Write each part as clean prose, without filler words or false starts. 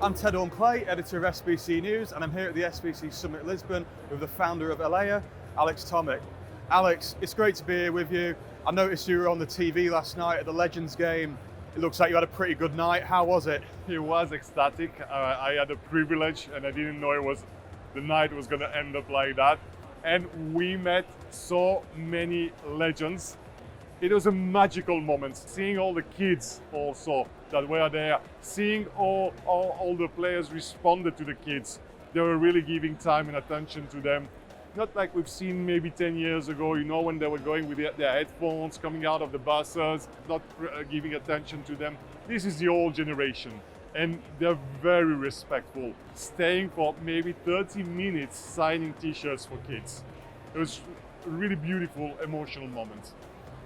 I'm Ted Orme-Clay, editor of SBC News, and I'm here at the SBC Summit Lisbon with the founder of Alea, Alex Tomic. Alex, it's great to be here with you. I noticed you were on the TV last night at the Legends game. It looks like you had a pretty good night. How was it? It was ecstatic. I had a privilege and I didn't know the night was going to end up like that. And we met so many legends. It was a magical moment, seeing all the kids also that were there, seeing all the players responded to the kids. They were really giving time and attention to them. Not like we've seen maybe 10 years ago, when they were going with their headphones, coming out of the buses, not giving attention to them. This is the old generation, and they're very respectful, staying for maybe 30 minutes signing t-shirts for kids. It was a really beautiful, emotional moment.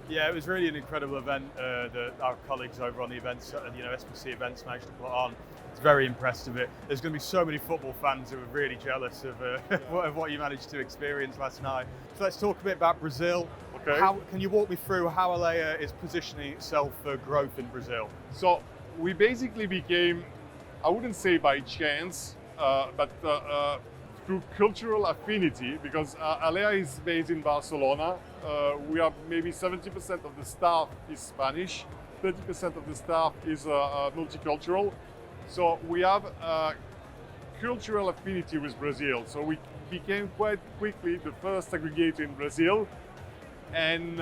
Yeah, it was really an incredible event that our colleagues over on the events, SBC events managed to put on. It's very impressed of it. There's going to be so many football fans who are really jealous of what you managed to experience last night. So let's talk a bit about Brazil. Okay. Can you walk me through how Alea is positioning itself for growth in Brazil? So we basically became, I wouldn't say by chance, but through cultural affinity, because Alea is based in Barcelona. We have maybe 70% of the staff is Spanish, 30% of the staff is multicultural. So we have cultural affinity with Brazil. So we became quite quickly the first aggregator in Brazil. And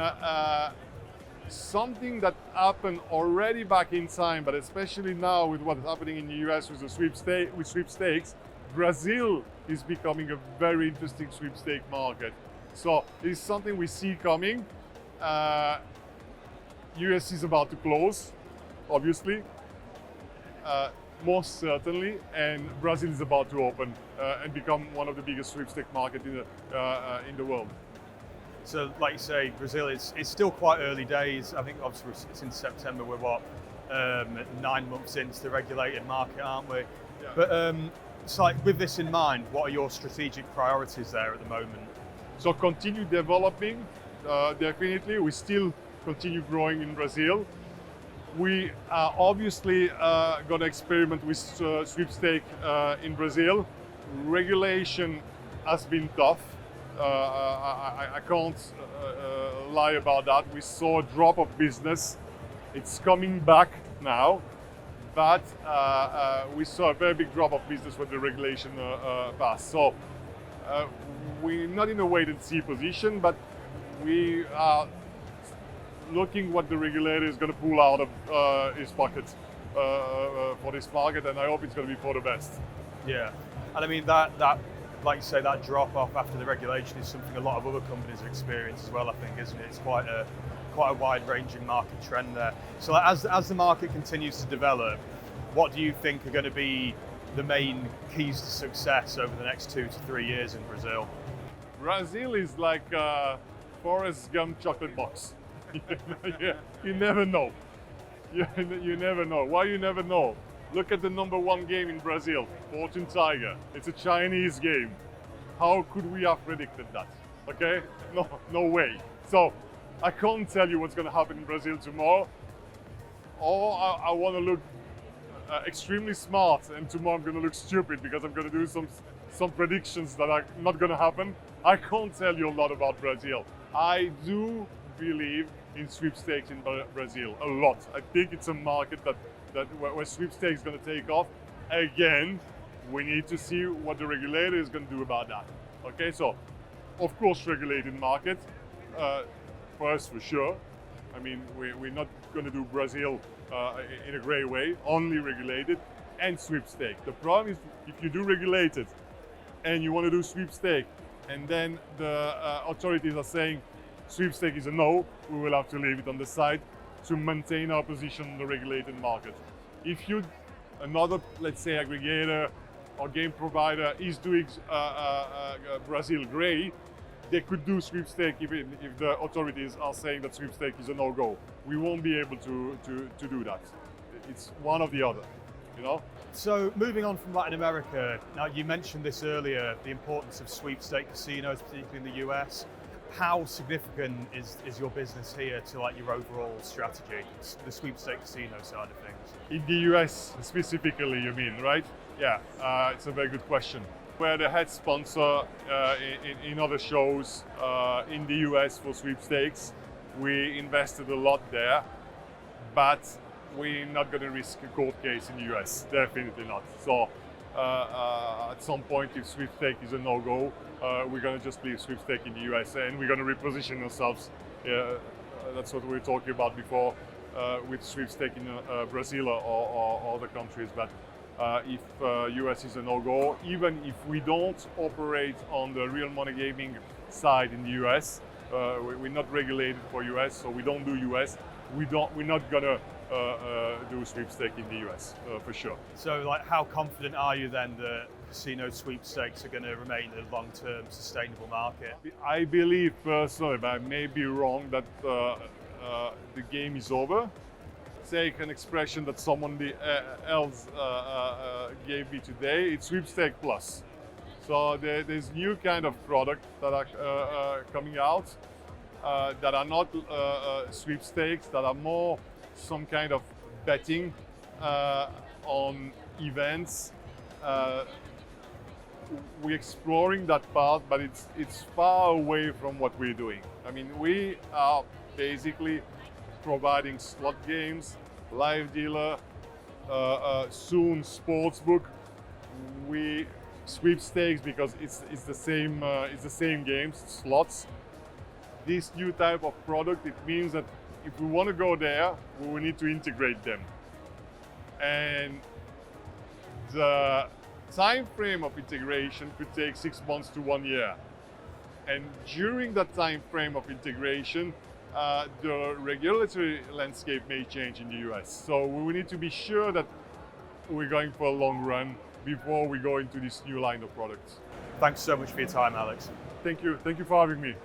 something that happened already back in time, but especially now with what's happening in the US with the sweepstakes, Brazil is becoming a very interesting sweepstake market. So it's something we see coming. US is about to close, obviously, most certainly, and Brazil is about to open and become one of the biggest sweepstake markets in the world. So, like you say, Brazil is still quite early days. I think obviously it's in September. We're 9 months into the regulated market, aren't we? Yeah. But it's like, with this in mind, what are your strategic priorities there at the moment? So continue developing, definitely. We still continue growing in Brazil. We are obviously going to experiment with sweepstake in Brazil. Regulation has been tough. I can't lie about that. We saw a drop of business. It's coming back now, but we saw a very big drop of business when the regulation passed. So we're not in a wait-and-see position, but we are looking what the regulator is going to pull out of his pocket for this market, and I hope it's going to be for the best. Yeah, and I mean that like you say, that drop off after the regulation is something a lot of other companies have experienced as well, I think, isn't it? It's quite a wide-ranging market trend there. So as the market continues to develop, what do you think are going to be the main keys to success over the next 2 to 3 years in Brazil? Brazil is like Forrest Gump chocolate box. You never know. You never know. Why you never know? Look at the #1 game in Brazil, Fortune Tiger. It's a Chinese game. How could we have predicted that? Okay? No way. So I can't tell you what's going to happen in Brazil tomorrow. Or I want to look extremely smart, and tomorrow I'm going to look stupid because I'm going to do some predictions that are not going to happen. I can't tell you a lot about Brazil. I do believe in sweepstakes in Brazil a lot. I think it's a market where sweepstakes is going to take off. Again, we need to see what the regulator is going to do about that. Okay, so of course regulated market for us for sure. I mean, we're not going to do Brazil in a grey way, only regulated and sweepstake. The problem is if you do regulated and you want to do sweepstake, and then the authorities are saying sweepstake is a no, we will have to leave it on the side to maintain our position in the regulated market. If another, let's say, aggregator or game provider is doing Brazil grey, they could do sweepstake if the authorities are saying that sweepstake is a no-go. We won't be able to do that. It's one or the other, So moving on from Latin America, now you mentioned this earlier, the importance of sweepstake casinos, particularly in the US. how significant is your business here to like your overall strategy, the sweepstakes casino side of things? In the US specifically, you mean, right? Yeah, it's a very good question. We're the head sponsor in other shows in the US for sweepstakes. We invested a lot there, but we're not going to risk a court case in the US, definitely not. So at some point, if sweepstakes is a no-go, we're going to just leave sweepstakes in the US and we're going to reposition ourselves. That's what we were talking about before with sweepstakes in Brazil or other countries. But if US is a no-go, even if we don't operate on the real money gaming side in the US, we're not regulated for US, so we don't do US. We're not gonna do sweepstakes in the US for sure. So, like, how confident are you then that casino sweepstakes are going to remain a long-term sustainable market? I believe personally, but I may be wrong, that the game is over. Take an expression that someone else gave me today. It's sweepstakes plus. So there's new kind of product that are coming out that are not sweepstakes, that are more some kind of betting on events. We're exploring that part, but it's far away from what we're doing. I mean, we are basically providing slot games, live dealer, soon sportsbook. We sweepstakes because it's the same games, slots. This new type of product, it means that if we want to go there, we will need to integrate them. And the time frame of integration could take 6 months to 1 year. And during that time frame of integration, the regulatory landscape may change in the US. So we will need to be sure that we're going for a long run before we go into this new line of products. Thanks so much for your time, Alex. Thank you for having me.